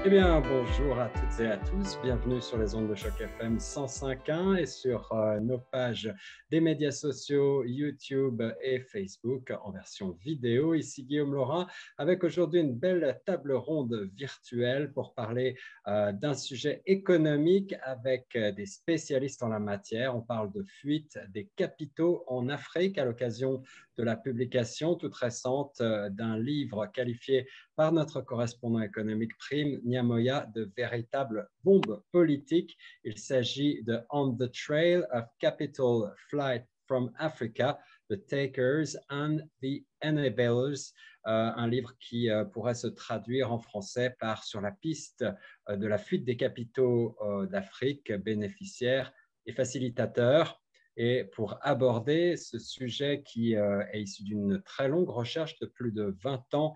Eh bien, bonjour à toutes et à tous. Bienvenue sur les ondes de Choc FM 105.1 et sur nos pages des médias sociaux YouTube et Facebook en version vidéo. Ici Guillaume Laurin avec aujourd'hui une belle table ronde virtuelle pour parler d'un sujet économique avec des spécialistes en la matière. On parle de fuite des capitaux en Afrique à l'occasion de la publication toute récente d'un livre qualifié par notre correspondant économique Prime Nyamoya de véritable bombe politique. Il s'agit de On the Trail of Capital Flight from Africa, The Takers and the Enablers, un livre qui pourrait se traduire en français par Sur la piste de la fuite des capitaux d'Afrique, bénéficiaires et facilitateurs. Et pour aborder ce sujet qui est issu d'une très longue recherche de plus de 20 ans,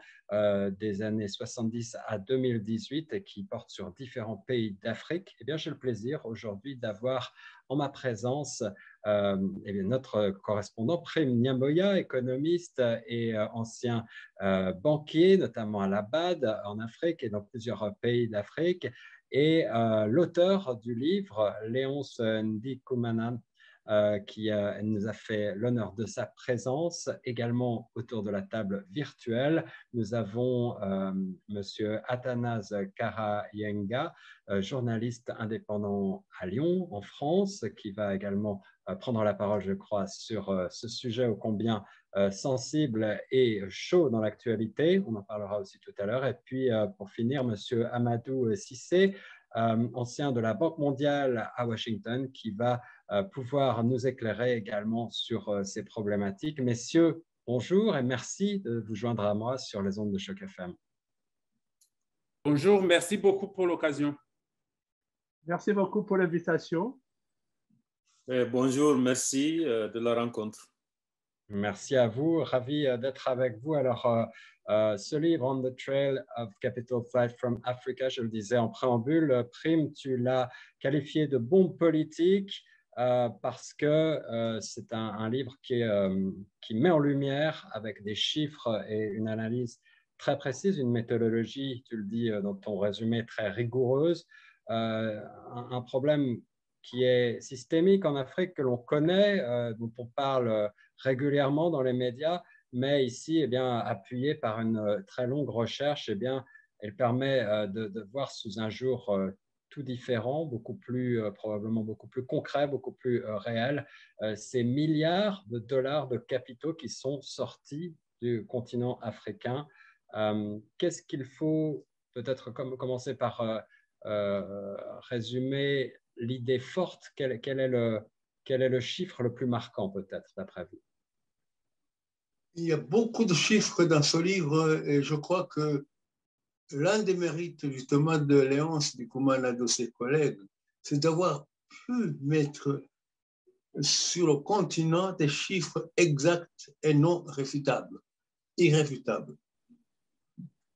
des années 70 à 2018 et qui porte sur différents pays d'Afrique, eh bien, j'ai le plaisir aujourd'hui d'avoir en ma présence eh bien, notre correspondant Prime Nyamoya, économiste et ancien banquier, notamment à la BAD en Afrique et dans plusieurs pays d'Afrique, et l'auteur du livre, Léonce Ndikumanan, qui nous a fait l'honneur de sa présence. Également autour de la table virtuelle, nous avons Monsieur Athanase Karayenga, journaliste indépendant à Lyon, en France, qui va également prendre la parole, je crois, sur ce sujet ô combien sensible et chaud dans l'actualité. On en parlera aussi tout à l'heure. Et puis, pour finir, Monsieur Amadou Cissé, ancien de la Banque mondiale à Washington, qui va pouvoir nous éclairer également sur ces problématiques. Messieurs, bonjour et merci de vous joindre à moi sur les ondes de Choc FM. Bonjour, merci beaucoup pour l'occasion. Merci beaucoup pour l'invitation. Bonjour, merci de la rencontre. Merci à vous, ravi d'être avec vous. Alors, ce livre, On the Trail of Capital Flight from Africa, je le disais en préambule, Prime, tu l'as qualifié de bombe politique parce que c'est un livre qui met en lumière avec des chiffres et une analyse très précise, une méthodologie, tu le dis dans ton résumé, très rigoureuse, un problème qui est systémique en Afrique, que l'on connaît, dont on parle régulièrement dans les médias, mais ici, eh bien, appuyé par une très longue recherche, eh bien, elle permet de voir sous un jour tout différent, beaucoup plus, probablement beaucoup plus concret, beaucoup plus réel, ces milliards de dollars de capitaux qui sont sortis du continent africain. Qu'est-ce qu'il faut peut-être commencer par résumer l'idée forte? Quel est le chiffre le plus marquant peut-être d'après vous? Il y a beaucoup de chiffres dans ce livre et je crois que l'un des mérites justement de Léonce Ndikumanan de ses collègues, c'est d'avoir pu mettre sur le continent des chiffres exacts et non réfutables, irréfutables.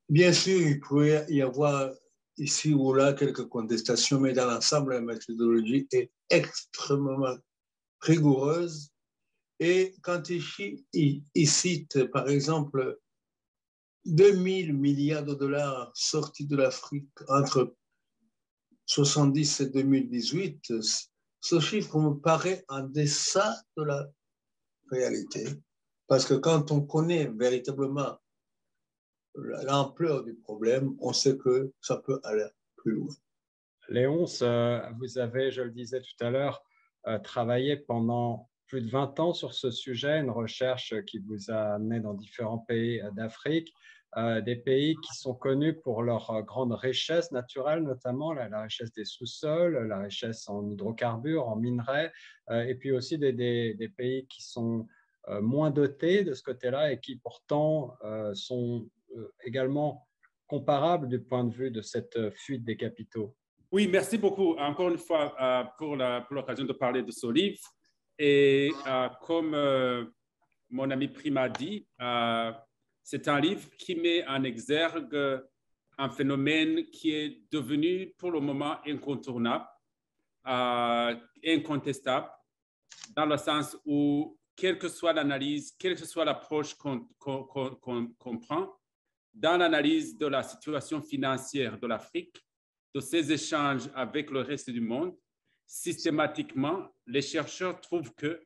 Bien sûr, il pourrait y avoir ici ou là quelques contestations, mais dans l'ensemble, la méthodologie est extrêmement rigoureuse. Et quand il cite, par exemple, 2000 milliards de dollars sortis de l'Afrique entre 70 et 2018, ce chiffre me paraît en deçà de la réalité. Parce que quand on connaît véritablement l'ampleur du problème, on sait que ça peut aller plus loin. Léonce, vous avez, je le disais tout à l'heure, travaillé pendant plus de 20 ans sur ce sujet, une recherche qui vous a amené dans différents pays d'Afrique, des pays qui sont connus pour leur grande richesse naturelle, notamment la richesse des sous-sols, la richesse en hydrocarbures, en minerais, et puis aussi des pays qui sont moins dotés de ce côté-là et qui pourtant sont également comparables du point de vue de cette fuite des capitaux. Oui, merci beaucoup encore une fois pour l'occasion de parler de ce livre. Et comme mon ami Prime a dit, c'est un livre qui met en exergue un phénomène qui est devenu pour le moment incontournable, incontestable, dans le sens où, quelle que soit l'analyse, quelle que soit l'approche qu'on prend, dans l'analyse de la situation financière de l'Afrique, de ses échanges avec le reste du monde, systématiquement, les chercheurs trouvent que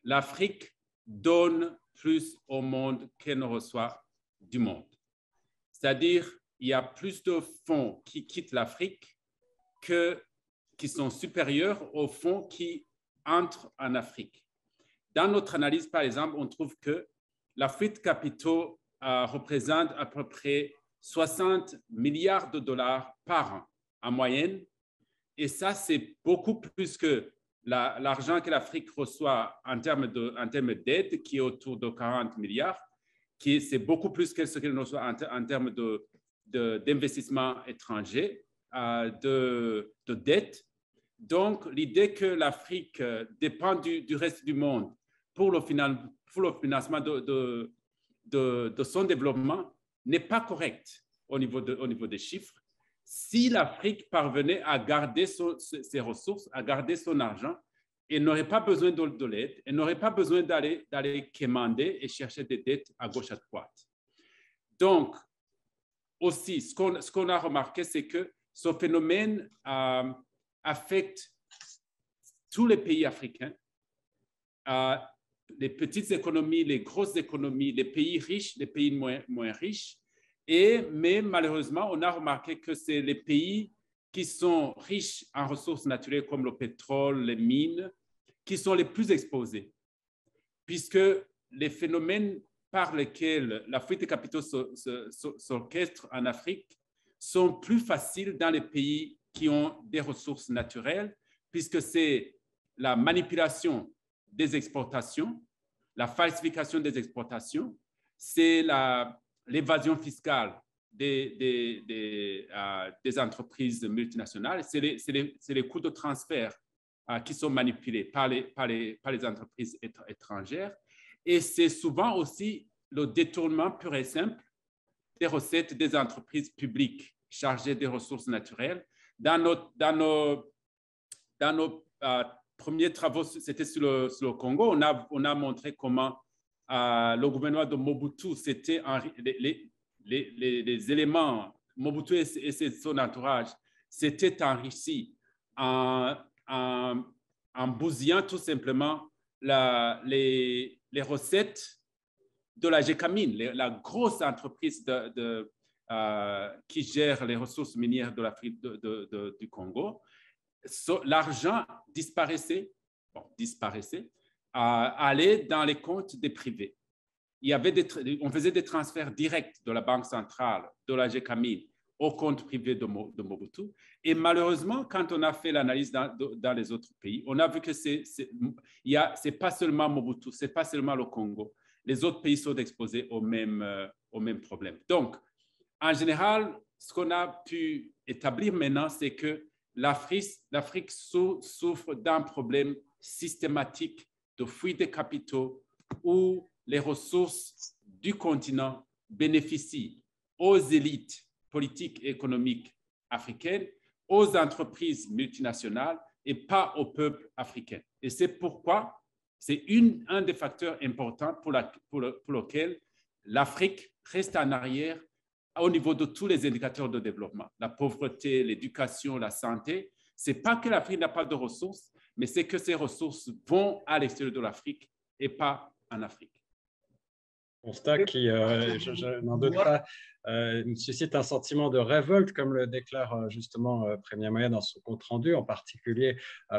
l'Afrique donne plus au monde qu'elle ne reçoit du monde. C'est-à-dire, il y a plus de fonds qui quittent l'Afrique qui sont supérieurs aux fonds qui entrent en Afrique. Dans notre analyse, par exemple, on trouve que la fuite de capitaux représente à peu près 60 milliards de dollars par an en moyenne. Et ça, c'est beaucoup plus que l'argent que l'Afrique reçoit en termes d'aide, qui est autour de 40 milliards, c'est beaucoup plus que ce qu'elle reçoit en termes d'investissement étranger, de dette. Donc, l'idée que l'Afrique dépend du reste du monde pour le financement de son développement n'est pas correcte au niveau des chiffres. Si l'Afrique parvenait à garder ses ressources, à garder son argent, elle n'aurait pas besoin de l'aide, elle n'aurait pas besoin d'aller quémander et chercher des dettes à gauche, à droite. Donc, aussi, ce qu'on a remarqué, c'est que ce phénomène affecte tous les pays africains, les petites économies, les grosses économies, les pays riches, les pays moins riches. Mais malheureusement, on a remarqué que c'est les pays qui sont riches en ressources naturelles comme le pétrole, les mines, qui sont les plus exposés, puisque les phénomènes par lesquels la fuite des capitaux s'orchestre en Afrique sont plus faciles dans les pays qui ont des ressources naturelles, puisque c'est la manipulation des exportations, la falsification des exportations, c'est l'évasion fiscale des entreprises multinationales, c'est les coûts de transfert qui sont manipulés par les entreprises étrangères. Et c'est souvent aussi le détournement pur et simple des recettes des entreprises publiques chargées des ressources naturelles. Dans nos premiers travaux, c'était sur le Congo, on a montré comment le gouvernement de Mobutu, c'était les éléments, Mobutu et son entourage, s'étaient enrichis en bousillant tout simplement les recettes de la Gécamine, la grosse entreprise qui gère les ressources minières de l'Afrique du Congo. L'argent disparaissait, allait dans les comptes des privés. On faisait des transferts directs de la Banque centrale, de la Gécamine, au compte privé de Mobutu. Et malheureusement, quand on a fait l'analyse dans les autres pays, on a vu que c'est pas seulement Mobutu, c'est pas seulement le Congo. Les autres pays sont exposés au même problème. Donc, en général, ce qu'on a pu établir maintenant, c'est que l'Afrique souffre d'un problème systématique de fuite des capitaux où les ressources du continent bénéficient aux élites politiques et économiques africaines, aux entreprises multinationales et pas au peuple africain. Et c'est pourquoi c'est un des facteurs importants pour lequel l'Afrique reste en arrière au niveau de tous les indicateurs de développement. La pauvreté, l'éducation, la santé. Ce n'est pas que l'Afrique n'a pas de ressources, mais c'est que ces ressources vont à l'extérieur de l'Afrique et pas en Afrique. Constat qui, je n'en doute pas, suscite un sentiment de révolte, comme le déclare justement Premier Moyen dans son compte-rendu, en particulier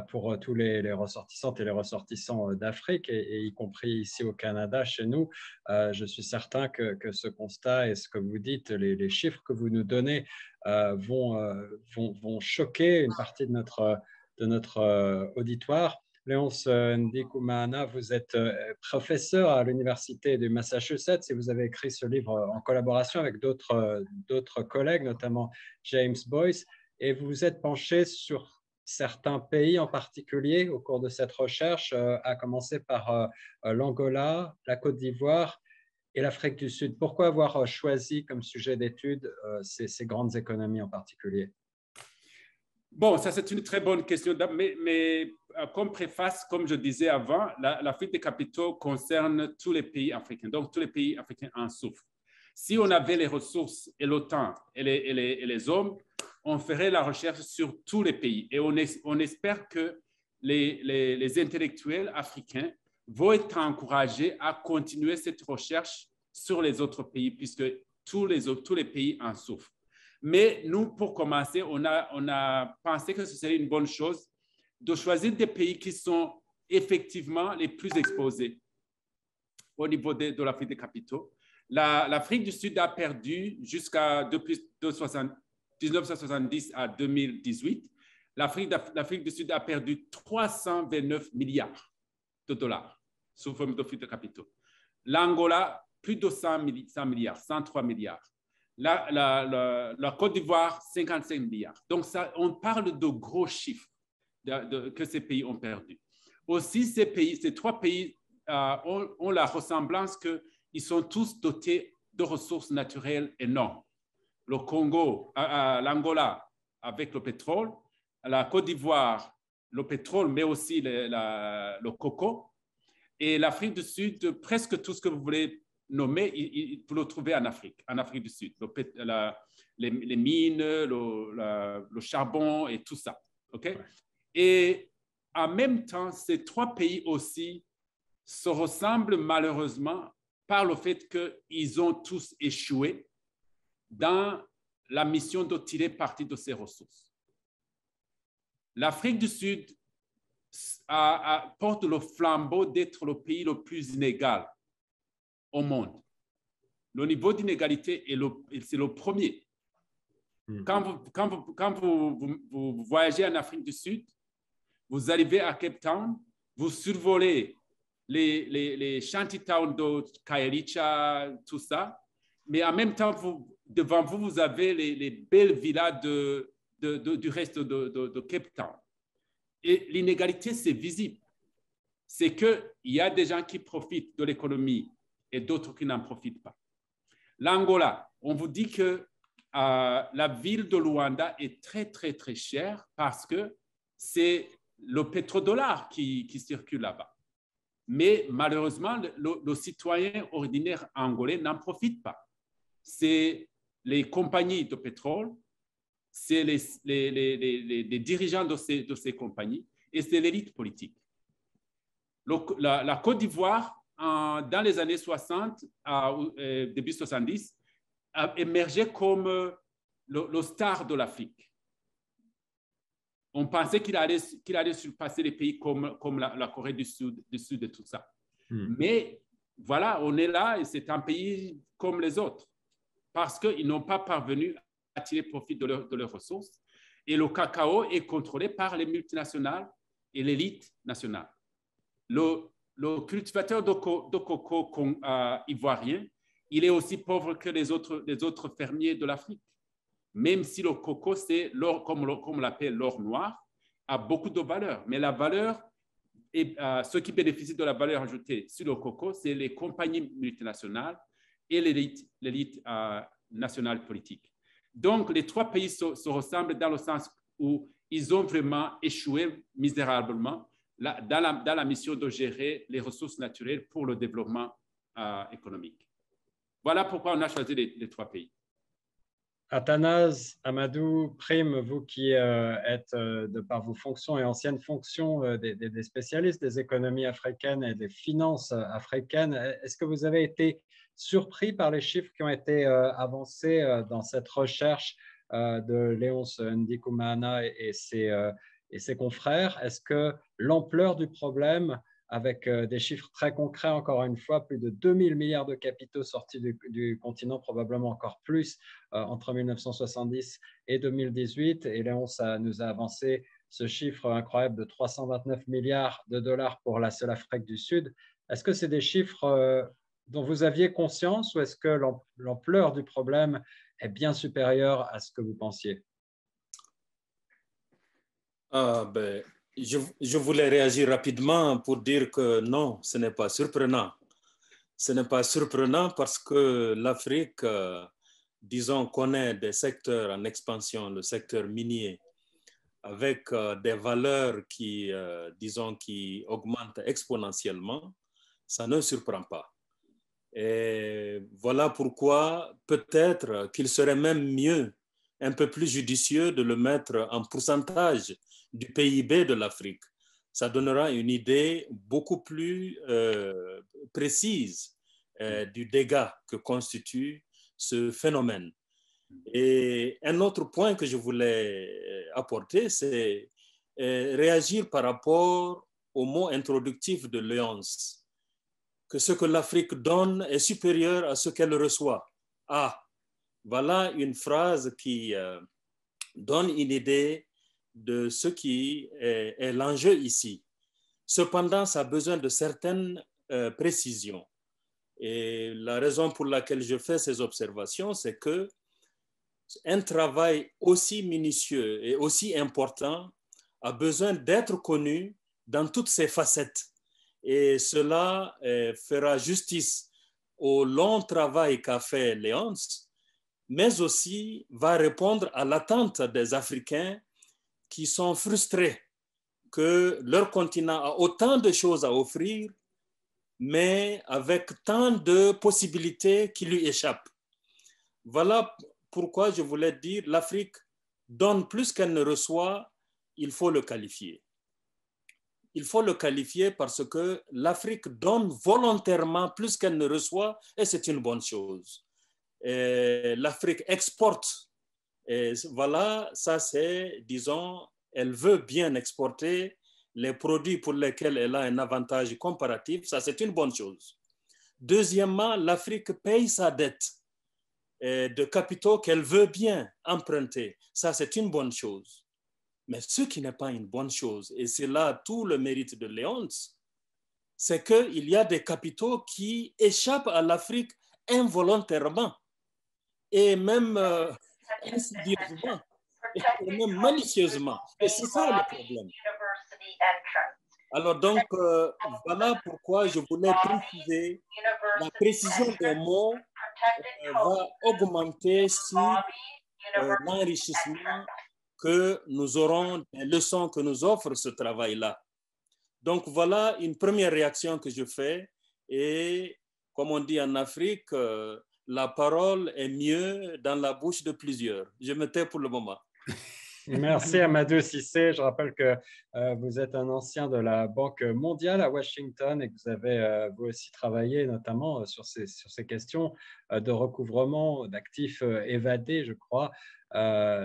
pour tous les ressortissantes et les ressortissants d'Afrique, et y compris ici au Canada, chez nous. Je suis certain que ce constat et ce que vous dites, les chiffres que vous nous donnez vont choquer une partie de notre auditoire. Léonce Ndikumana, vous êtes professeur à l'Université du Massachusetts et vous avez écrit ce livre en collaboration avec d'autres collègues, notamment James Boyce, et vous vous êtes penché sur certains pays en particulier au cours de cette recherche, à commencer par l'Angola, la Côte d'Ivoire et l'Afrique du Sud. Pourquoi avoir choisi comme sujet d'étude ces grandes économies en particulier ? Bon, ça c'est une très bonne question, mais comme préface, comme je disais avant, la fuite des capitaux concerne tous les pays africains, donc tous les pays africains en souffrent. Si on avait les ressources et le temps et les hommes, on ferait la recherche sur tous les pays. Et on espère que les intellectuels africains vont être encouragés à continuer cette recherche sur les autres pays, puisque tous les pays en souffrent. Mais nous, pour commencer, on a pensé que ce serait une bonne chose de choisir des pays qui sont effectivement les plus exposés au niveau de l'Afrique des capitaux. L'Afrique du Sud a perdu depuis 1970 à 2018. L'Afrique du Sud a perdu 329 milliards de dollars sous forme d'Afrique des capitaux. L'Angola, plus de 100 milliards, 103 milliards. La Côte d'Ivoire, 55 milliards. Donc, on parle de gros chiffres que ces pays ont perdu. Aussi, ces trois pays ont la ressemblance qu'ils sont tous dotés de ressources naturelles énormes. Le Congo, l'Angola avec le pétrole, la Côte d'Ivoire, le pétrole, mais aussi le coco, et l'Afrique du Sud, presque tout ce que vous voulez nommer, vous le trouvez en Afrique du Sud. Les mines, le charbon et tout ça. Okay? Et en même temps, ces trois pays aussi se ressemblent malheureusement par le fait qu'ils ont tous échoué dans la mission de tirer parti de ces ressources. L'Afrique du Sud porte le flambeau d'être le pays le plus inégal au monde. Le niveau d'inégalité, c'est le premier. Quand vous voyagez en Afrique du Sud, vous arrivez à Cape Town, vous survolez les shantytowns de Kailicha, tout ça, mais en même temps, devant vous, vous avez les belles villas du reste de Cape Town. Et l'inégalité, c'est visible. C'est qu'il y a des gens qui profitent de l'économie et d'autres qui n'en profitent pas. L'Angola, on vous dit que la ville de Luanda est très, très, très chère parce que c'est le pétrodollar qui circule là-bas. Mais malheureusement, le citoyen ordinaire angolais n'en profite pas. C'est les compagnies de pétrole, c'est les dirigeants de ces compagnies et c'est l'élite politique. La Côte d'Ivoire, dans les années 60, début 70, a émergé comme le star de l'Afrique. On pensait qu'il allait surpasser les pays comme la Corée du Sud et tout ça. Mais voilà, on est là et c'est un pays comme les autres parce qu'ils n'ont pas parvenu à tirer profit de leurs ressources. Et le cacao est contrôlé par les multinationales et l'élite nationale. Le cultivateur de coco ivoirien, il est aussi pauvre que les autres fermiers de l'Afrique. Même si le coco, c'est l'or, comme on l'appelle l'or noir, a beaucoup de valeur. Mais la valeur, ceux qui bénéficient de la valeur ajoutée sur le coco, c'est les compagnies multinationales et l'élite nationale politique. Donc, les trois pays se ressemblent dans le sens où ils ont vraiment échoué misérablement dans la mission de gérer les ressources naturelles pour le développement économique. Voilà pourquoi on a choisi les trois pays. Athanase, Amadou, Prime, vous qui êtes, de par vos fonctions et anciennes fonctions, des spécialistes des économies africaines et des finances africaines, est-ce que vous avez été surpris par les chiffres qui ont été avancés dans cette recherche de Léonce Ndikumana et ses confrères? Est-ce que l'ampleur du problème, avec des chiffres très concrets, encore une fois, plus de 2000 milliards de capitaux sortis du continent, probablement encore plus, entre 1970 et 2018. Et Léonce nous a avancé ce chiffre incroyable de 329 milliards de dollars pour la seule Afrique du Sud. Est-ce que c'est des chiffres dont vous aviez conscience ou est-ce que l'ampleur du problème est bien supérieure à ce que vous pensiez? Je voulais réagir rapidement pour dire que non, ce n'est pas surprenant. Ce n'est pas surprenant parce que l'Afrique, disons, connaît des secteurs en expansion, le secteur minier, avec des valeurs qui, disons, qui augmentent exponentiellement. Ça ne surprend pas. Et voilà pourquoi peut-être qu'il serait même mieux, un peu plus judicieux de le mettre en pourcentage du PIB de l'Afrique. Ça donnera une idée beaucoup plus précise du dégât que constitue ce phénomène. Et un autre point que je voulais apporter, c'est réagir par rapport au mot introductif de Léonce, que ce que l'Afrique donne est supérieur à ce qu'elle reçoit. Ah, voilà une phrase qui donne une idée de ce qui est l'enjeu ici. Cependant, ça a besoin de certaines précisions. Et la raison pour laquelle je fais ces observations, c'est que un travail aussi minutieux et aussi important a besoin d'être connu dans toutes ses facettes. Et cela fera justice au long travail qu'a fait Léonce, mais aussi va répondre à l'attente des Africains qui sont frustrés que leur continent a autant de choses à offrir, mais avec tant de possibilités qui lui échappent. Voilà pourquoi je voulais dire l'Afrique donne plus qu'elle ne reçoit, il faut le qualifier. Il faut le qualifier parce que l'Afrique donne volontairement plus qu'elle ne reçoit et c'est une bonne chose. L'Afrique exporte. Et voilà, ça c'est, disons, elle veut bien exporter les produits pour lesquels elle a un avantage comparatif. Ça, c'est une bonne chose. Deuxièmement, l'Afrique paye sa dette de capitaux qu'elle veut bien emprunter. Ça, c'est une bonne chose. Mais ce qui n'est pas une bonne chose, et c'est là tout le mérite de Léonce, c'est qu'il y a des capitaux qui échappent à l'Afrique involontairement et même insidieusement et même malicieusement. Et c'est ça le problème. Alors donc, voilà pourquoi je voulais préciser, la précision des mots va augmenter si l'enrichissement que nous aurons, des leçons que nous offre ce travail-là. Donc voilà une première réaction que je fais et comme on dit en Afrique, la parole est mieux dans la bouche de plusieurs. Je me tais pour le moment. Merci Amadou Cissé. Je rappelle que vous êtes un ancien de la Banque mondiale à Washington et que vous avez vous aussi travaillé notamment sur ces questions de recouvrement d'actifs évadés, je crois.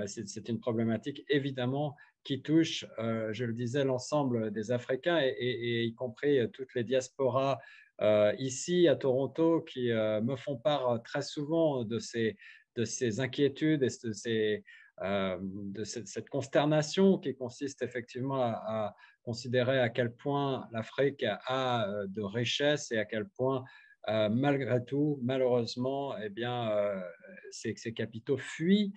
C'est une problématique évidemment qui touche, je le disais, l'ensemble des Africains et y compris toutes les diasporas ici à Toronto qui me font part très souvent de ces inquiétudes et de cette consternation qui consiste effectivement à considérer à quel point l'Afrique a de richesses et à quel point, malgré tout, malheureusement, eh bien, ces capitaux fuient.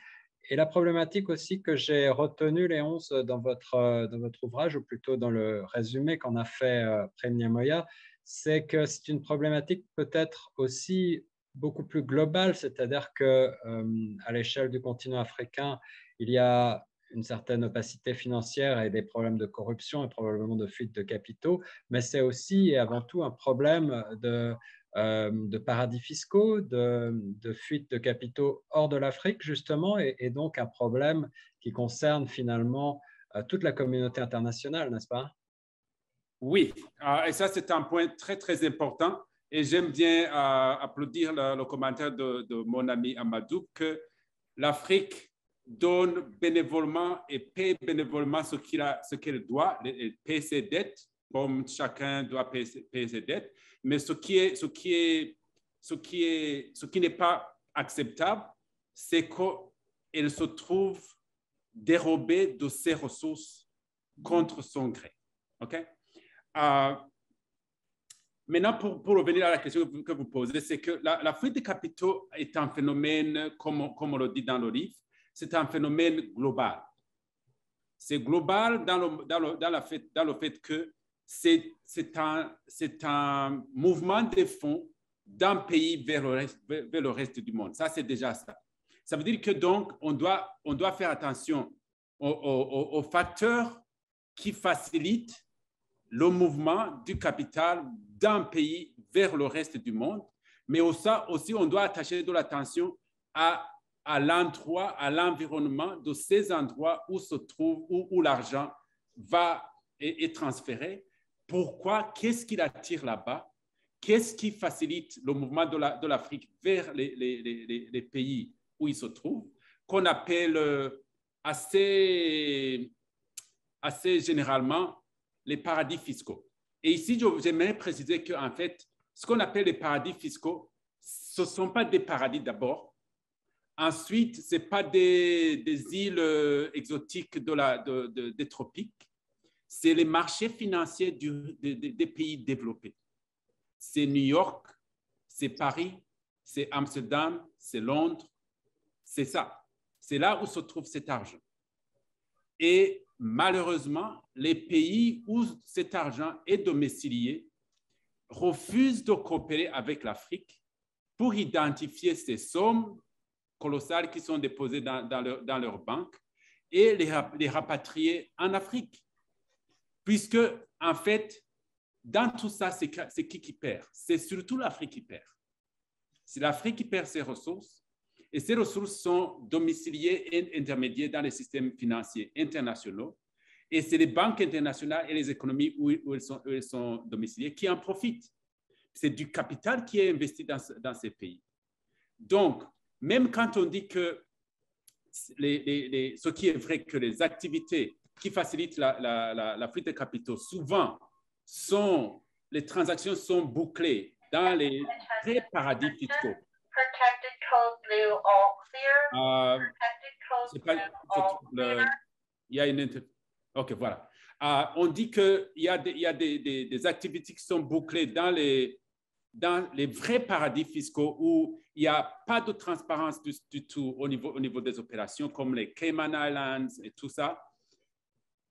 Et la problématique aussi que j'ai retenue, Léonce, dans votre ouvrage, ou plutôt dans le résumé qu'en a fait Prem Nyamoya, c'est que c'est une problématique peut-être aussi beaucoup plus globale, c'est-à-dire qu'à l'échelle du continent africain, il y a une certaine opacité financière et des problèmes de corruption et probablement de fuite de capitaux, mais c'est aussi et avant tout un problème de paradis fiscaux, de fuite de capitaux hors de l'Afrique, justement, et donc un problème qui concerne finalement toute la communauté internationale, n'est-ce pas? Oui, et ça, c'est un point très, très important. Et j'aime bien applaudir le commentaire de mon ami Amadou que l'Afrique donne bénévolement et paie bénévolement ce qu'elle doit, elle paie ses dettes, comme chacun doit payer ses dettes. Mais ce qui n'est pas acceptable, c'est qu'elle se trouve dérobée de ses ressources contre son gré. OK? Maintenant, pour revenir à la question que vous posez, c'est que la fuite des capitaux est un phénomène, comme on le dit dans le livre, c'est un phénomène global. C'est global dans le fait que c'est un mouvement des fonds d'un pays vers le reste du monde. Ça, c'est déjà ça. Ça veut dire que donc, on doit faire attention aux facteurs qui facilitent le mouvement du capital d'un pays vers le reste du monde, Mais aussi, on doit attacher de l'attention à l'endroit, à l'environnement de ces endroits où se trouve, où l'argent est transféré. Pourquoi? Qu'est-ce qui l'attire là-bas? Qu'est-ce qui facilite le mouvement de l'Afrique vers les pays où il se trouve, qu'on appelle assez généralement les paradis fiscaux. Et ici, j'aimerais préciser qu'en fait, ce qu'on appelle les paradis fiscaux, ce ne sont pas des paradis d'abord. Ensuite, ce n'est pas des îles exotiques des tropiques. C'est les marchés financiers des pays développés. C'est New York, c'est Paris, c'est Amsterdam, c'est Londres. C'est ça. C'est là où se trouve cet argent. Et malheureusement, les pays où cet argent est domicilié refusent de coopérer avec l'Afrique pour identifier ces sommes colossales qui sont déposées dans leurs banques et les rapatrier en Afrique. Puisque, en fait, dans tout ça, c'est qui perd? C'est surtout l'Afrique qui perd. C'est l'Afrique qui perd ses ressources et ces ressources sont domiciliées et intermédiaires dans les systèmes financiers internationaux. Et c'est les banques internationales et les économies où elles sont domiciliées qui en profitent. C'est du capital qui est investi dans ces pays. Donc, même quand on dit que ce qui est vrai que les activités qui facilitent la fuite de capitaux, souvent, les transactions sont bouclées dans les vrais paradis fiscaux. Il y a une... OK, voilà. On dit qu'il y a des activités qui sont bouclées dans les vrais paradis fiscaux où il n'y a pas de transparence du tout au niveau des opérations, comme les Cayman Islands et tout ça.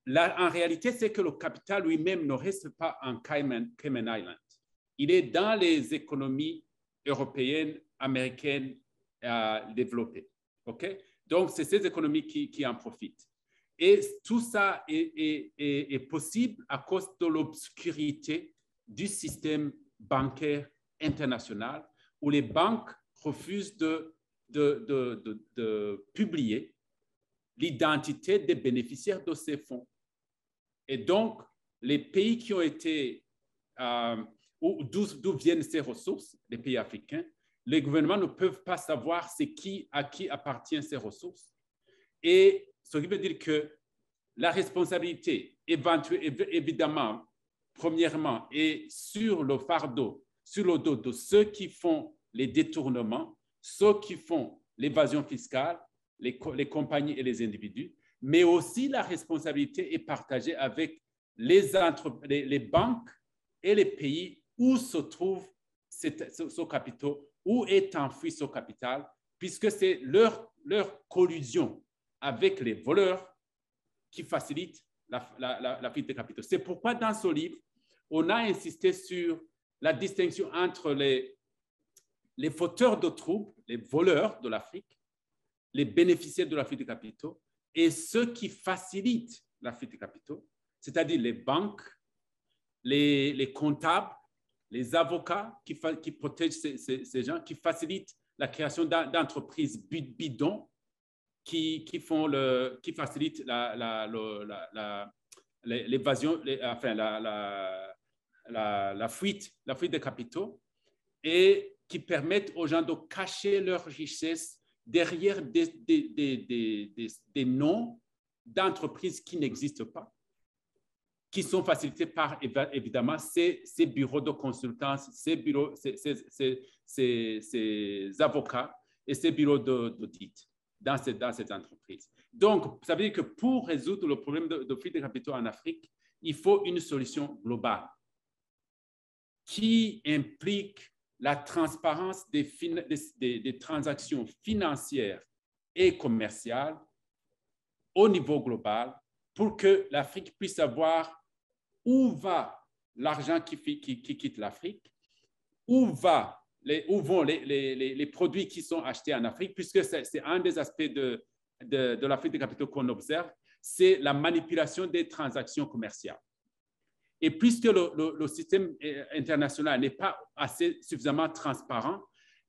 Là, en réalité, c'est que le capital lui-même ne reste pas en Cayman Islands. Il est dans les économies européennes, américaines développées. Okay? Donc, c'est ces économies qui en profitent. Et tout ça est possible à cause de l'obscurité du système bancaire international où les banques refusent de publier l'identité des bénéficiaires de ces fonds. Et donc, les pays qui ont été, d'où viennent ces ressources, les pays africains, les gouvernements ne peuvent pas savoir à qui appartiennent ces ressources. Et ce qui veut dire que la responsabilité, évidemment, premièrement, est sur le fardeau, sur le dos de ceux qui font les détournements, ceux qui font l'évasion fiscale, les compagnies et les individus, mais aussi la responsabilité est partagée avec les banques et les pays où se trouve ce capital, où est enfoui ce capital, puisque c'est leur collusion avec les voleurs qui facilite la fuite de capitaux. C'est pourquoi dans ce livre, on a insisté sur la distinction entre les fauteurs de troubles, les voleurs de l'Afrique, les bénéficiaires de la fuite de capitaux, et ceux qui facilitent la fuite de capitaux, c'est-à-dire les banques, les comptables, les avocats qui protègent ces gens, qui facilitent la création d'entreprises bidons, qui facilitent l'évasion, enfin la fuite de capitaux et qui permettent aux gens de cacher leur richesse derrière des noms d'entreprises qui n'existent pas, qui sont facilités par, évidemment, ces bureaux de consultance, ces avocats et ces bureaux d'audit dans cette entreprise. Donc, ça veut dire que pour résoudre le problème de fuite de capitaux en Afrique, il faut une solution globale qui implique la transparence des transactions financières et commerciales au niveau global pour que l'Afrique puisse savoir où va l'argent qui quitte l'Afrique, où vont les produits qui sont achetés en Afrique, puisque c'est un des aspects de la fuite de capitaux qu'on observe, c'est la manipulation des transactions commerciales. Et puisque le système international n'est pas suffisamment transparent,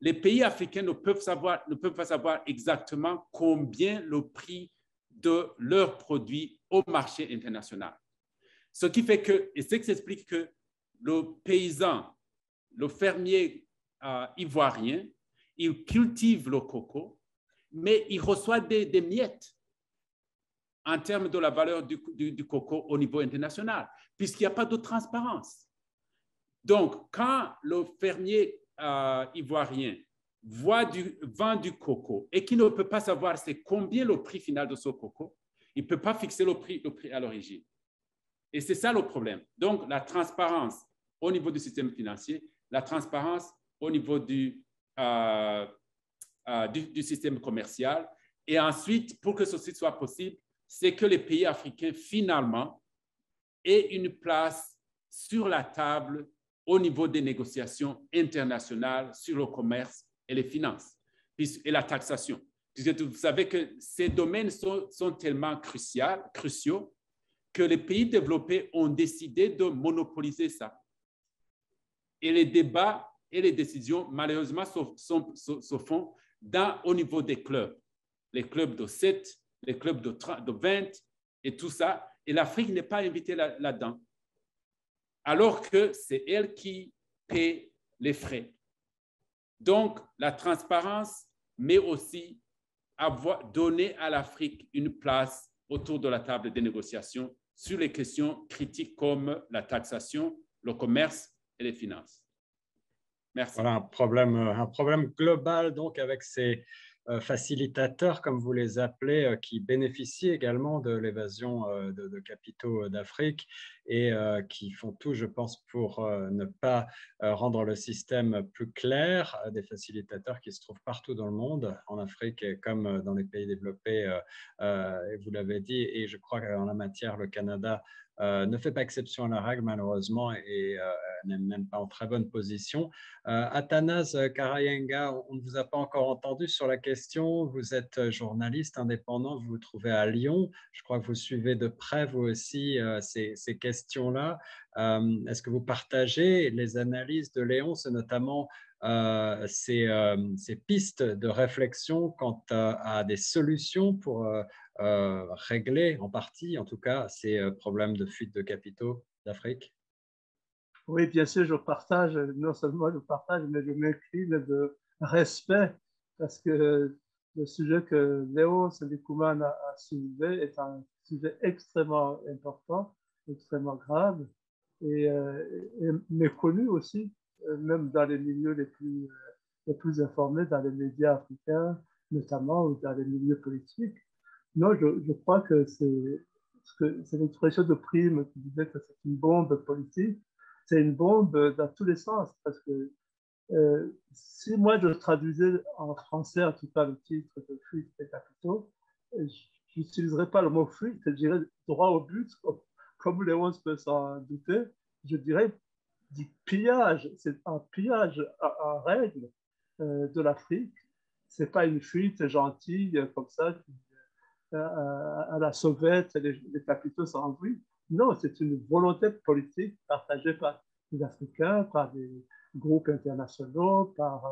les pays africains ne peuvent pas savoir exactement combien le prix de leurs produits au marché international. Ce qui fait que, et ce qui explique que le paysan, le fermier ivoirien, il cultive le coco, mais il reçoit des miettes en termes de la valeur du coco au niveau international, puisqu'il n'y a pas de transparence. Donc, quand le fermier ivoirien vend du coco et qu'il ne peut pas savoir c'est combien le prix final de ce coco, il ne peut pas fixer le prix à l'origine. Et c'est ça le problème. Donc, la transparence au niveau du système financier, la transparence au niveau du système commercial. Et ensuite, pour que ceci soit possible, c'est que les pays africains, finalement, aient une place sur la table au niveau des négociations internationales sur le commerce et les finances et la taxation. Vous savez que ces domaines sont tellement cruciaux que les pays développés ont décidé de monopoliser ça. Et les débats et les décisions, malheureusement, se font au niveau des clubs. Les clubs de 7, les clubs de 20 et tout ça. Et l'Afrique n'est pas invitée là-dedans. Alors que c'est elle qui paie les frais. Donc, la transparence, mais aussi donner à l'Afrique une place autour de la table des négociations sur les questions critiques comme la taxation, le commerce et les finances. Merci. Voilà un problème global donc avec ces facilitateurs, comme vous les appelez, qui bénéficient également de l'évasion de capitaux d'Afrique et qui font tout, je pense, pour ne pas rendre le système plus clair. Des facilitateurs qui se trouvent partout dans le monde, en Afrique comme dans les pays développés, et vous l'avez dit, et je crois qu'en la matière, le Canada ne fait pas exception à la règle, malheureusement, et n'est même pas en très bonne position. Athanas Karayenga, on ne vous a pas encore entendu sur la question. Vous êtes journaliste indépendant, vous vous trouvez à Lyon. Je crois que vous suivez de près, vous aussi, ces questions-là. Est-ce que vous partagez les analyses de Léonce, notamment ces pistes de réflexion quant à des solutions pour régler en partie, en tout cas, ces problèmes de fuite de capitaux d'Afrique? Oui, bien sûr, je partage, non seulement je partage, mais je m'incline de respect parce que le sujet que Léo Sédikouman a soulevé est un sujet extrêmement important, extrêmement grave et méconnu aussi, même dans les milieux les plus informés, dans les médias africains notamment, ou dans les milieux politiques. Non, je crois que c'est l'expression de Prime qui disait que c'est une bombe politique. C'est une bombe dans tous les sens, parce que si moi je traduisais en français, en tout cas, le titre de fuite des capitaux, je n'utiliserais pas le mot fuite, je dirais droit au but, comme Léonce peut s'en douter, je dirais du pillage. C'est un pillage en règle de l'Afrique. Ce n'est pas une fuite gentille comme ça, à la sauvette, les capitaux sont envoyés. Non, c'est une volonté politique partagée par les Africains, par des groupes internationaux, par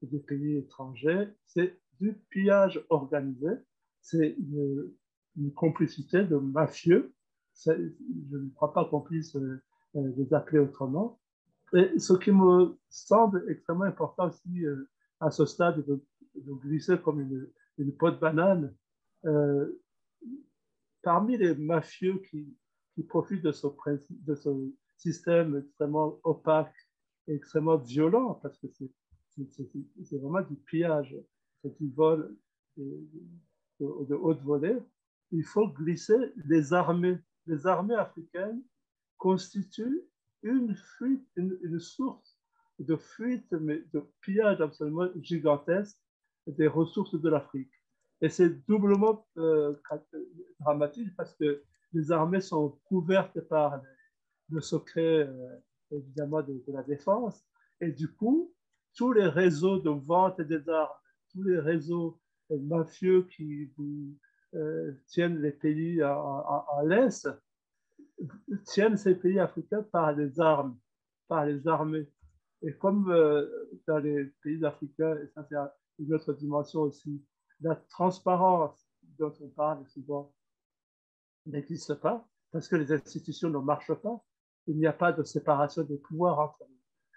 des pays étrangers. C'est du pillage organisé. C'est une complicité de mafieux. Je ne crois pas qu'on puisse les appeler autrement. Et ce qui me semble extrêmement important aussi à ce stade de glisser comme une peau de banane, parmi les mafieux qui profitent de ce système extrêmement opaque et extrêmement violent, parce que c'est vraiment du pillage, c'est du vol de haute volée, il faut glisser les armées. Les armées africaines constituent une fuite, une source de fuite, mais de pillage absolument gigantesque des ressources de l'Afrique. Et c'est doublement dramatique parce que les armées sont couvertes par le secret, évidemment, de la défense. Et du coup, tous les réseaux de vente des armes, tous les réseaux mafieux qui tiennent les pays à l'Est, tiennent ces pays africains par les armes, par les armées. Et comme dans les pays africains, et ça c'est une autre dimension aussi, la transparence dont on parle souvent n'existe pas parce que les institutions ne marchent pas. Il n'y a pas de séparation des pouvoirs entre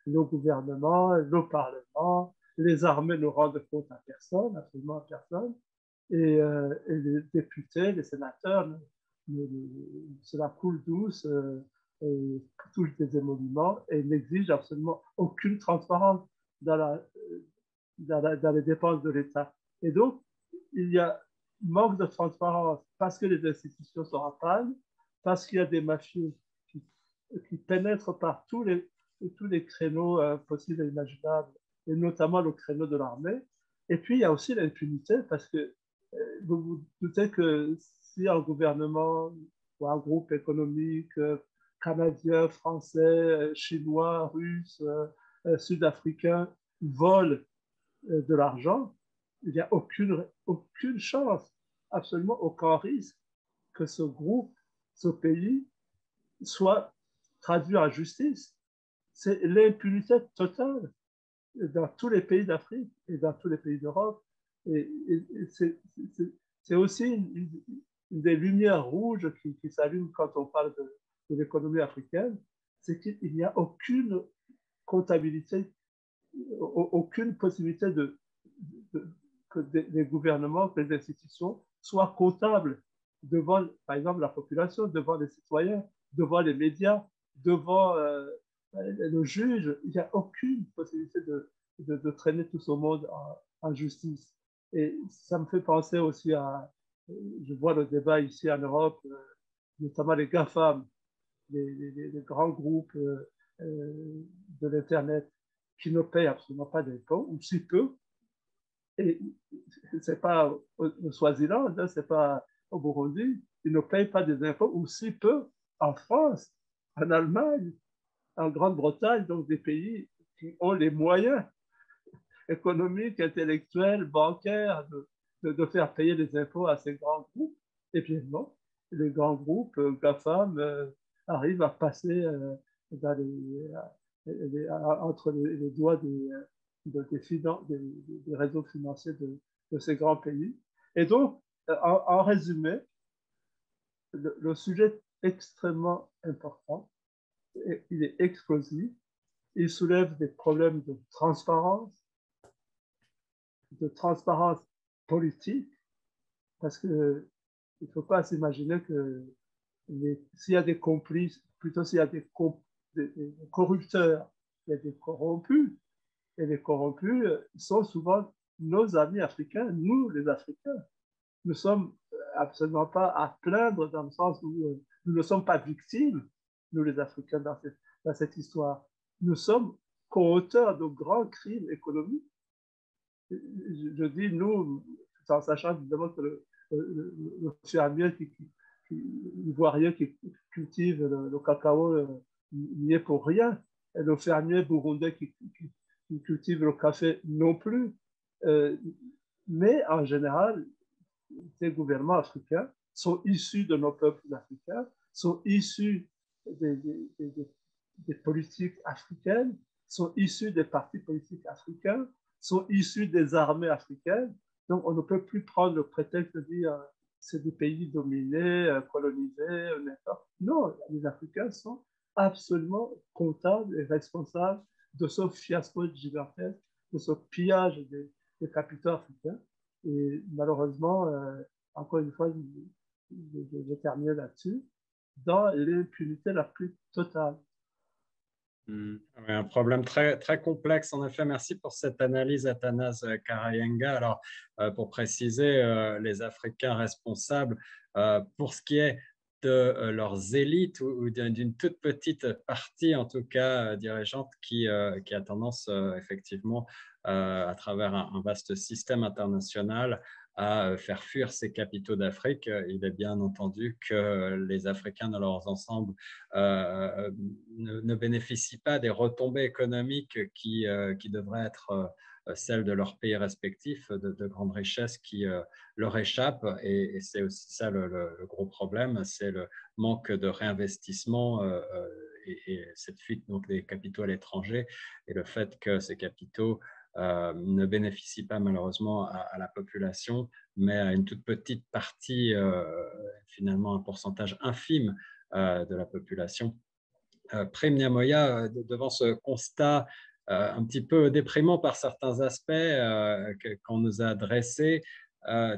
nos gouvernements, nos parlements, les armées ne rendent compte à personne, absolument à personne, et les députés, les sénateurs, cela coule douce, touchent des émoluments et n'exigent absolument aucune transparence dans les dépenses de l'État. Et donc, il y a manque de transparence parce que les institutions sont en panne, parce qu'il y a des mafieux qui pénètrent par tous les créneaux possibles et imaginables, et notamment le créneau de l'armée. Et puis, il y a aussi l'impunité parce que vous vous doutez que si un gouvernement ou un groupe économique canadien, français, chinois, russe, sud-africain vole de l'argent, il n'y a aucune chance, absolument aucun risque que ce groupe, ce pays soit traduit en justice. C'est l'impunité totale dans tous les pays d'Afrique et dans tous les pays d'Europe. Et c'est aussi une des lumières rouges qui s'allument quand on parle de l'économie africaine, c'est qu'il n'y a aucune comptabilité, aucune possibilité que les gouvernements, que les institutions soient comptables devant, par exemple, la population, devant les citoyens, devant les médias, devant le juge. Il n'y a aucune possibilité de traîner tout ce monde en justice. Et ça me fait penser aussi je vois le débat ici en Europe, notamment les GAFAM, les grands groupes de l'Internet qui ne payent absolument pas d'impôts, ou si peu. Et ce n'est pas au Swaziland, hein, ce n'est pas au Burundi, ils ne payent pas des impôts, ou si peu en France, en Allemagne, en Grande-Bretagne, donc des pays qui ont les moyens économiques, intellectuels, bancaires de faire payer les impôts à ces grands groupes. Et bien non, les grands groupes GAFAM arrivent à passer entre les doigts des réseaux financiers de ces grands pays. Et donc, en résumé, le sujet est extrêmement important, il est explosif, il soulève des problèmes de transparence politique, parce qu'il ne faut pas s'imaginer que s'il y a des complices, plutôt s'il y a des corrupteurs, il y a des corrompus, et les corrompus sont souvent nos amis africains, nous les Africains. Nous ne sommes absolument pas à plaindre dans le sens où nous ne sommes pas victimes, nous les Africains, dans cette histoire. Nous sommes co-auteurs de grands crimes économiques. Je dis nous, en sachant évidemment que le fermier ivoirien qui cultive le cacao n'y est pour rien, et le fermier burundais qui cultive le café non plus. Mais en général, ces gouvernements africains sont issus de nos peuples africains, sont issus des politiques africaines, sont issus des partis politiques africains, sont issus des armées africaines. Donc, on ne peut plus prendre le prétexte de dire c'est des pays dominés, colonisés, n'importe. Non, les Africains sont absolument comptables et responsables de ce fiasco gigantesque, de ce pillage des capitaux africains. Et malheureusement, encore une fois, je vais terminer là-dessus, dans l'impunité la plus totale. Un problème très, très complexe, en effet. Merci pour cette analyse, Athanase Karayenga. Alors, pour préciser, les Africains responsables, pour ce qui est de leurs élites ou d'une toute petite partie, en tout cas, dirigeante, qui a tendance, effectivement, à travers un vaste système international, à faire fuir ces capitaux d'Afrique. Il est bien entendu que les Africains dans leurs ensembles ne bénéficient pas des retombées économiques qui devraient être celles de leurs pays respectifs, de grandes richesses qui leur échappent. Et c'est aussi ça le gros problème, c'est le manque de réinvestissement et cette fuite donc, des capitaux à l'étranger et le fait que ces capitaux ne bénéficient pas malheureusement à la population, mais à une toute petite partie, finalement un pourcentage infime de la population. Prem Nyamoya, devant ce constat un petit peu déprimant par certains aspects qu'on nous a dressés,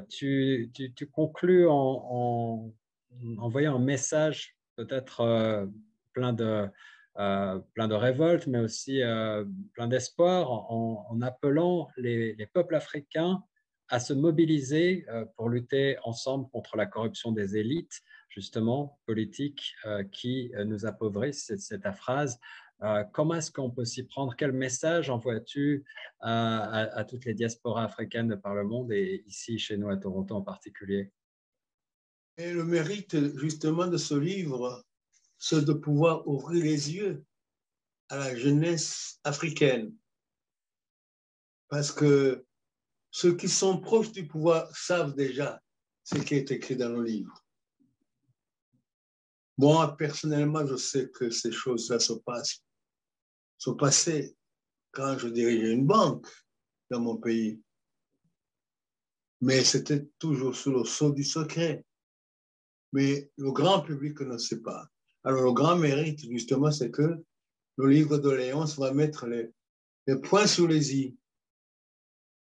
tu conclus en envoyant un message peut-être plein de révolte, mais aussi plein d'espoir, en appelant les peuples africains à se mobiliser pour lutter ensemble contre la corruption des élites, justement, politiques, qui nous appauvrissent. C'est ta phrase. Comment est-ce qu'on peut s'y prendre? Quel message envoies-tu à toutes les diasporas africaines de par le monde et ici chez nous à Toronto en particulier? Et le mérite justement de ce livre, c'est de pouvoir ouvrir les yeux à la jeunesse africaine. Parce que ceux qui sont proches du pouvoir savent déjà ce qui est écrit dans le livre. Moi, personnellement, je sais que ces choses-là se passaient quand je dirigeais une banque dans mon pays. Mais c'était toujours sous le sceau du secret. Mais le grand public ne sait pas. Alors, le grand mérite, justement, c'est que le livre de Léonce va mettre les points sur les i.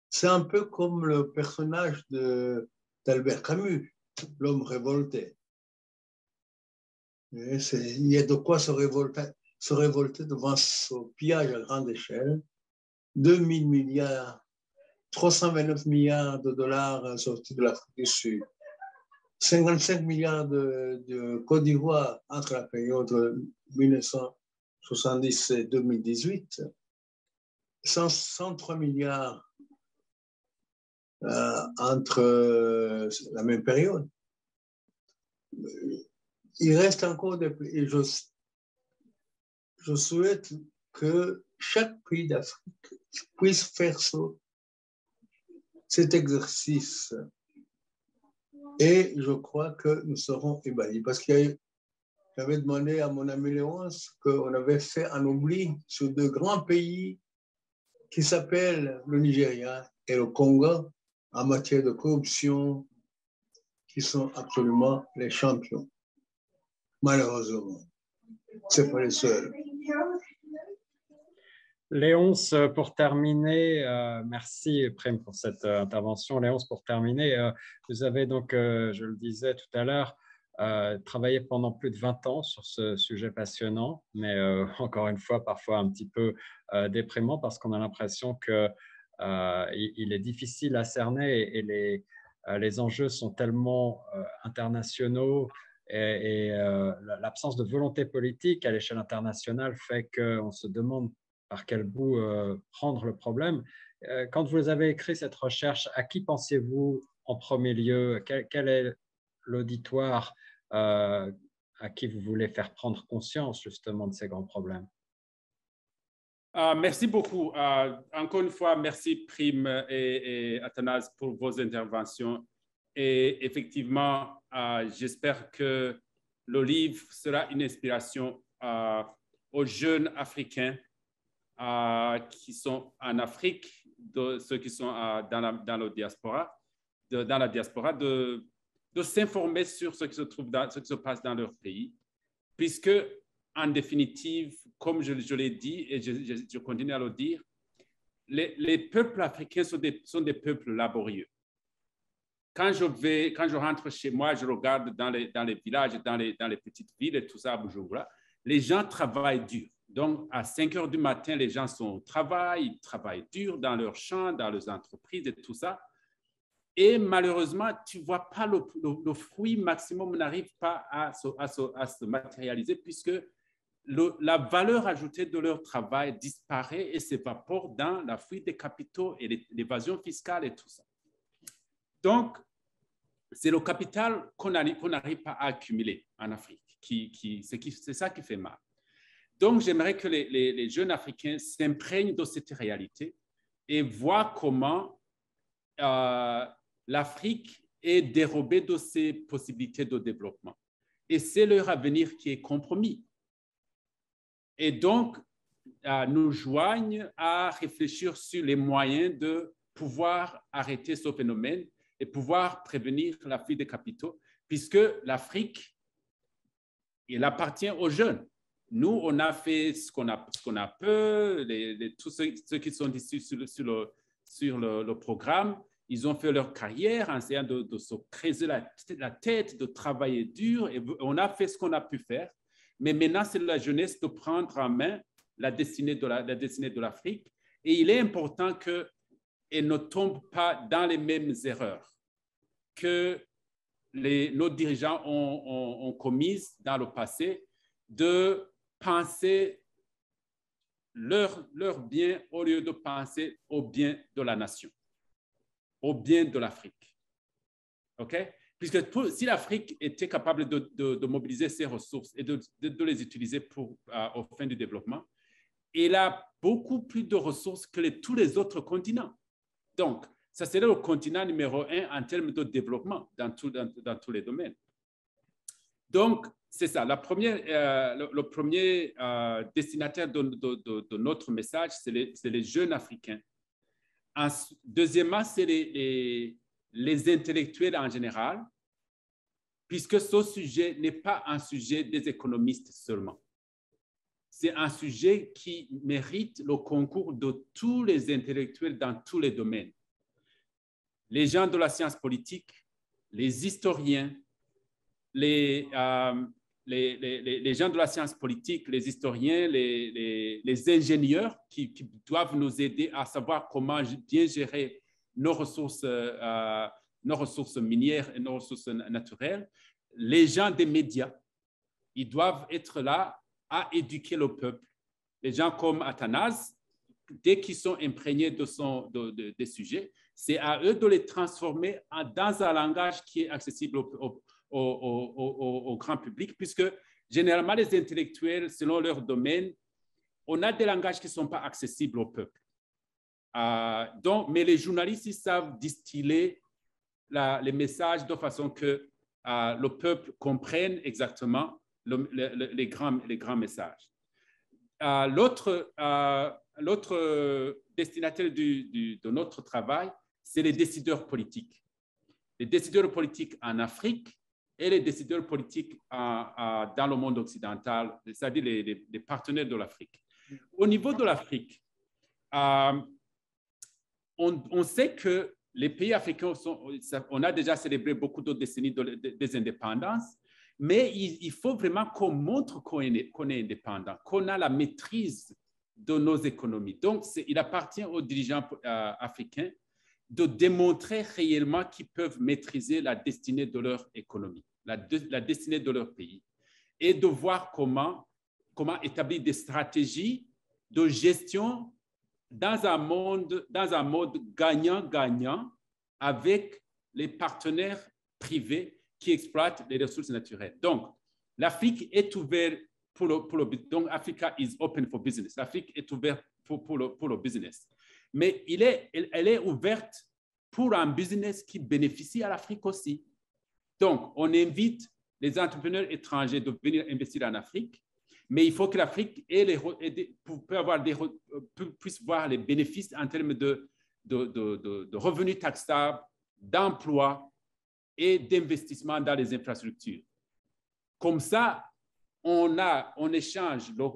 C'est un peu comme le personnage d'Albert Camus, l'homme révolté. Il y a de quoi se révolter devant ce pillage à grande échelle. 2000 milliards, 329 milliards de dollars sortis de l'Afrique du Sud. 55 milliards de Côte d'Ivoire entre la période 1970 et 2018, 103 milliards entre la même période. Il reste encore des pays, et je souhaite que chaque pays d'Afrique puisse faire cet exercice. Et je crois que nous serons ébahis. Parce que j'avais demandé à mon ami Léonce qu'on avait fait un oubli sur deux grands pays qui s'appellent le Nigeria et le Congo en matière de corruption, qui sont absolument les champions. Malheureusement, ce n'est pas les seuls. Léonce, pour terminer, merci Prem pour cette intervention. Léonce, pour terminer, vous avez donc, je le disais tout à l'heure, travaillé pendant plus de 20 ans sur ce sujet passionnant, mais encore une fois, parfois un petit peu déprimant parce qu'on a l'impression qu'il est difficile à cerner et les enjeux sont tellement internationaux et l'absence de volonté politique à l'échelle internationale fait qu'on se demande par quel bout prendre le problème. Quand vous avez écrit cette recherche, à qui pensiez-vous en premier lieu? Quel est l'auditoire à qui vous voulez faire prendre conscience justement de ces grands problèmes? Merci beaucoup. Encore une fois, merci Prime et Athanase pour vos interventions. Et effectivement, j'espère que le livre sera une inspiration aux jeunes Africains qui sont en Afrique, ceux qui sont dans la diaspora, de s'informer sur ce qui se passe dans leur pays, puisque, en définitive, comme je l'ai dit et je continue à le dire, les peuples africains sont des peuples laborieux. Quand je rentre chez moi, je regarde dans les villages, dans les petites villes et tout ça à Bujumbura, les gens travaillent dur. Donc, à 5 heures du matin, les gens sont au travail, ils travaillent dur dans leurs champs, dans leurs entreprises et tout ça. Et malheureusement, tu ne vois pas le fruit maximum n'arrive pas à se matérialiser puisque la valeur ajoutée de leur travail disparaît et s'évapore dans la fuite des capitaux et l'évasion fiscale et tout ça. Donc, c'est le capital qu'on n'arrive pas à accumuler en Afrique. C'est ça qui fait mal. Donc, j'aimerais que les jeunes Africains s'imprègnent de cette réalité et voient comment l'Afrique est dérobée de ses possibilités de développement. Et c'est leur avenir qui est compromis. et donc nous joignent à réfléchir sur les moyens de pouvoir arrêter ce phénomène et pouvoir prévenir la fuite des capitaux, puisque l'Afrique, il appartient aux jeunes. Nous, on a fait ce qu'on a pu, tous ceux qui sont ici sur le programme, ils ont fait leur carrière en essayant de se creuser la tête, de travailler dur, et on a fait ce qu'on a pu faire. Mais maintenant, c'est la jeunesse de prendre en main la destinée de l'Afrique. Et il est important qu'elle ne tombe pas dans les mêmes erreurs que nos dirigeants ont commises dans le passé, de penser leur bien au lieu de penser au bien de la nation, au bien de l'Afrique. OK? Puisque si l'Afrique était capable de mobiliser ses ressources et de les utiliser aux fins du développement, elle a beaucoup plus de ressources que tous les autres continents. Donc, ça serait le continent numéro 1 en termes de développement dans tous les domaines. Donc, c'est ça. Le premier destinataire de notre message, c'est les jeunes Africains. Deuxièmement, c'est les intellectuels en général, puisque ce sujet n'est pas un sujet des économistes seulement. C'est un sujet qui mérite le concours de tous les intellectuels dans tous les domaines. Les gens de la science politique, les historiens, les gens de la science politique, les historiens, les ingénieurs qui doivent nous aider à savoir comment bien gérer nos ressources minières et nos ressources naturelles, les gens des médias, ils doivent être là à éduquer le peuple. Les gens comme Athanase, dès qu'ils sont imprégnés des sujets, c'est à eux de les transformer dans un langage qui est accessible au grand public, puisque généralement les intellectuels, selon leur domaine, on a des langages qui ne sont pas accessibles au peuple. Mais les journalistes, ils savent distiller les messages de façon que le peuple comprenne exactement les grands messages. L'autre destinataire de notre travail, c'est les décideurs politiques. Les décideurs politiques en Afrique et les décideurs politiques dans le monde occidental, c'est-à-dire les partenaires de l'Afrique. Au niveau de l'Afrique, on sait que les pays africains, on a déjà célébré beaucoup de décennies des indépendances, mais il faut vraiment qu'on montre qu'on est indépendant, qu'on a la maîtrise de nos économies. Donc, il appartient aux dirigeants africains de démontrer réellement qu'ils peuvent maîtriser la destinée de leur économie, la destinée de leur pays, et de voir comment établir des stratégies de gestion dans un mode gagnant-gagnant avec les partenaires privés qui exploitent les ressources naturelles. Donc, l'Afrique est ouverte donc Africa is open for business. L'Afrique est ouverte pour le business. Mais elle est ouverte pour un business qui bénéficie à l'Afrique aussi. Donc, on invite les entrepreneurs étrangers de venir investir en Afrique, mais il faut que l'Afrique puisse voir les bénéfices en termes de revenus taxables, d'emplois et d'investissement dans les infrastructures. Comme ça, on échange le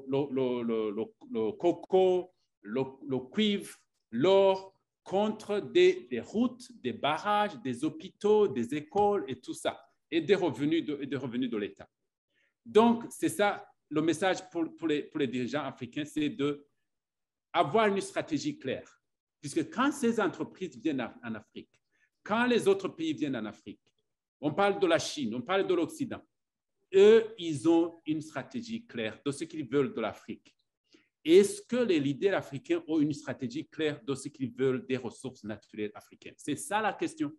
coco, le cuivre, l'or contre des routes, des barrages, des hôpitaux, des écoles et tout ça, et des revenus de l'État. Donc, c'est ça le message pour les dirigeants africains, c'est d'avoir une stratégie claire. Puisque quand ces entreprises viennent en Afrique, quand les autres pays viennent en Afrique, on parle de la Chine, on parle de l'Occident, eux, ils ont une stratégie claire de ce qu'ils veulent de l'Afrique. Est-ce que les leaders africains ont une stratégie claire de ce qu'ils veulent des ressources naturelles africaines? C'est ça la question.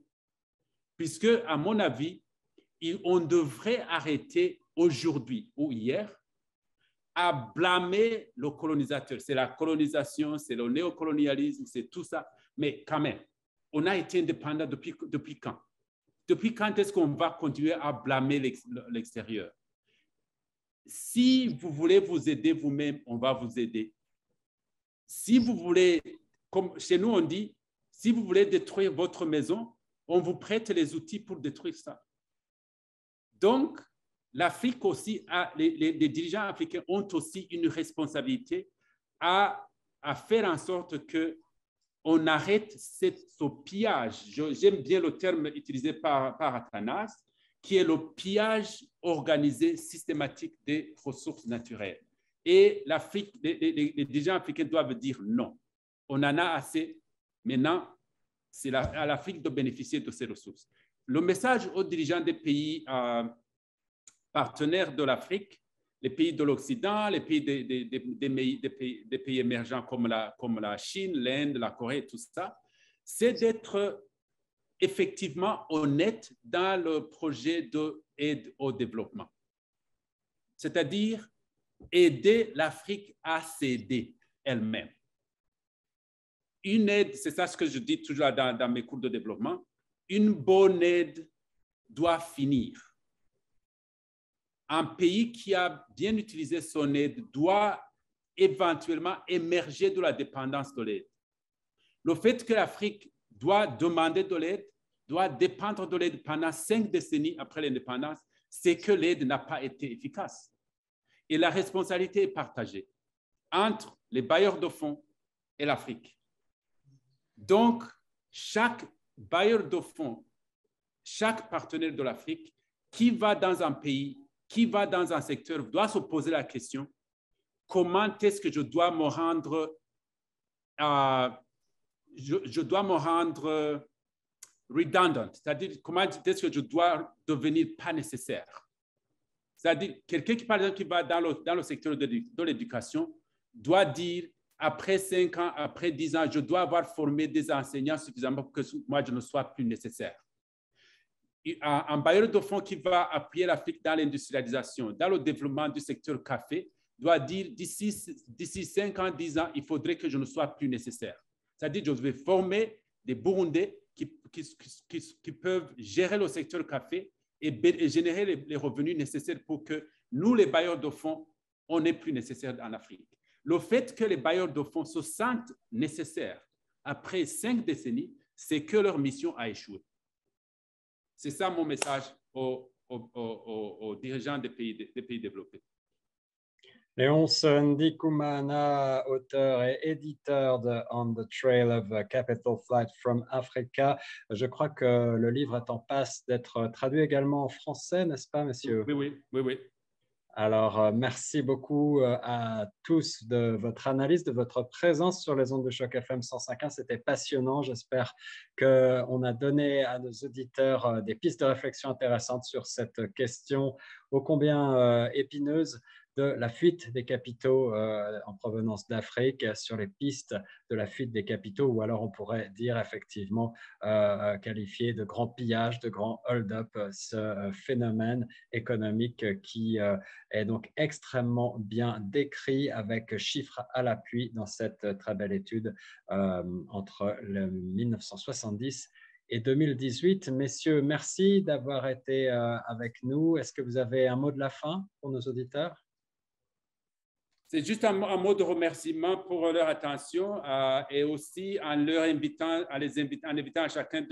Puisque, à mon avis, on devrait arrêter aujourd'hui ou hier à blâmer le colonisateur. C'est la colonisation, c'est le néocolonialisme, c'est tout ça. Mais quand même, on a été indépendant depuis quand? Depuis quand est-ce qu'on va continuer à blâmer l'extérieur? si vous voulez vous aider vous-même, on va vous aider. Si vous voulez, comme chez nous on dit, si vous voulez détruire votre maison, on vous prête les outils pour détruire ça. Donc, l'Afrique aussi, les dirigeants africains ont aussi une responsabilité à faire en sorte qu'on arrête ce pillage. J'aime bien le terme utilisé par Athanas, qui est le pillage organisé systématique des ressources naturelles. Et l'Afrique, les dirigeants africains doivent dire non. On en a assez. Maintenant, c'est à l'Afrique de bénéficier de ces ressources. Le message aux dirigeants des pays partenaires de l'Afrique, les pays de l'Occident, les pays des pays émergents comme la Chine, l'Inde, la Corée, tout ça, c'est d'être effectivement honnête dans le projet d'aide au développement. C'est-à-dire aider l'Afrique à s'aider elle-même. Une aide, c'est ça ce que je dis toujours dans mes cours de développement, une bonne aide doit finir. Un pays qui a bien utilisé son aide doit éventuellement émerger de la dépendance de l'aide. Le fait que l'Afrique doit demander de l'aide, doit dépendre de l'aide pendant 5 décennies après l'indépendance, c'est que l'aide n'a pas été efficace. Et la responsabilité est partagée entre les bailleurs de fonds et l'Afrique. Donc, chaque bailleur de fonds, chaque partenaire de l'Afrique qui va dans un pays, qui va dans un secteur, doit se poser la question, comment est-ce que je dois me rendre, je dois me rendre redundant, c'est-à-dire comment est-ce que je dois devenir pas nécessaire. C'est-à-dire, quelqu'un qui, par exemple, qui va dans le secteur de l'éducation doit dire, après 5 ans, après 10 ans, je dois avoir formé des enseignants suffisamment pour que moi, je ne sois plus nécessaire. Un bailleur de fonds qui va appuyer l'Afrique dans l'industrialisation, dans le développement du secteur café, doit dire, d'ici 5 ans, 10 ans, il faudrait que je ne sois plus nécessaire. C'est-à-dire, je vais former des Burundais qui peuvent gérer le secteur café et générer les revenus nécessaires pour que nous, les bailleurs de fonds, on n'est plus nécessaires en Afrique. Le fait que les bailleurs de fonds se sentent nécessaires après 5 décennies, c'est que leur mission a échoué. C'est ça mon message aux dirigeants des pays développés. Léonce Ndikumana, auteur et éditeur de On the Trail of Capital Flight from Africa. Je crois que le livre est en passe d'être traduit également en français, n'est-ce pas, monsieur? Oui. Alors, merci beaucoup à tous de votre analyse, de votre présence sur les ondes de Choc FM 105.1. C'était passionnant. J'espère qu'on a donné à nos auditeurs des pistes de réflexion intéressantes sur cette question ô combien épineuse de la fuite des capitaux en provenance d'Afrique, sur les pistes de la fuite des capitaux, ou alors on pourrait dire effectivement qualifier de grand pillage, de grand hold-up, ce phénomène économique qui est donc extrêmement bien décrit avec chiffres à l'appui dans cette très belle étude entre le 1970 et 2018. Messieurs, merci d'avoir été avec nous. Est-ce que vous avez un mot de la fin pour nos auditeurs? C'est juste un mot de remerciement pour leur attention et aussi en leur invitant, en invitant à chacun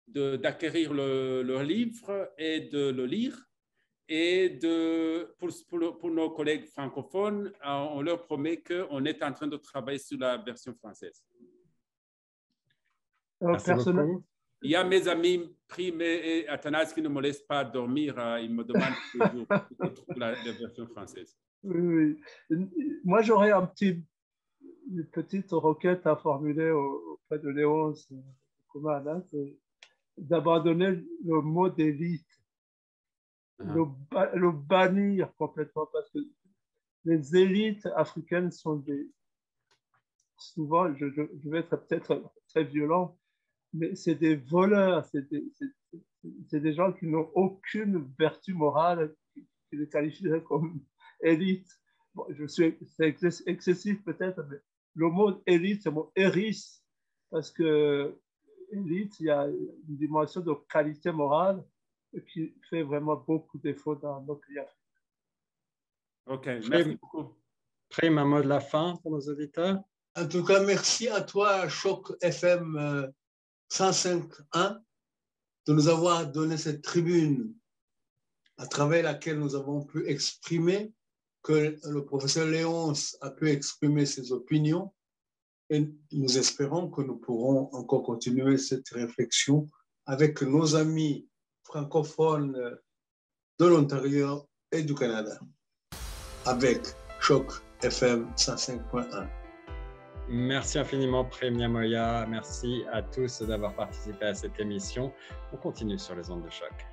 d'acquérir leur livre et de le lire. Et pour nos collègues francophones, on leur promet qu'on est en train de travailler sur la version française. Merci beaucoup. Il y a mes amis Prime et Athanas qui ne me laissent pas dormir. Ils me demandent toujours la version française. Oui. Moi, j'aurais une petite requête à formuler auprès de Léonce Ndikumana, c'est d'abandonner le mot d'élite, le bannir complètement, parce que les élites africaines sont souvent, je vais être peut-être très violent, mais c'est des voleurs, c'est des gens qui n'ont aucune vertu morale qui les qualifieraient comme élite. Bon, c'est excessif peut-être, mais le mot élite, c'est le mot éris, parce que élite, il y a une dimension de qualité morale qui fait vraiment beaucoup défaut dans nos pays. OK, merci beaucoup. Prime, un mot de la fin pour nos auditeurs? En tout cas, merci à toi, Choc FM 105.1, de nous avoir donné cette tribune à travers laquelle nous avons pu exprimer, que le professeur Léonce a pu exprimer ses opinions. Et nous espérons que nous pourrons encore continuer cette réflexion avec nos amis francophones de l'Ontario et du Canada, avec Choc FM 105.1. Merci infiniment, Prem Nyamoya. Merci à tous d'avoir participé à cette émission. On continue sur les ondes de choc.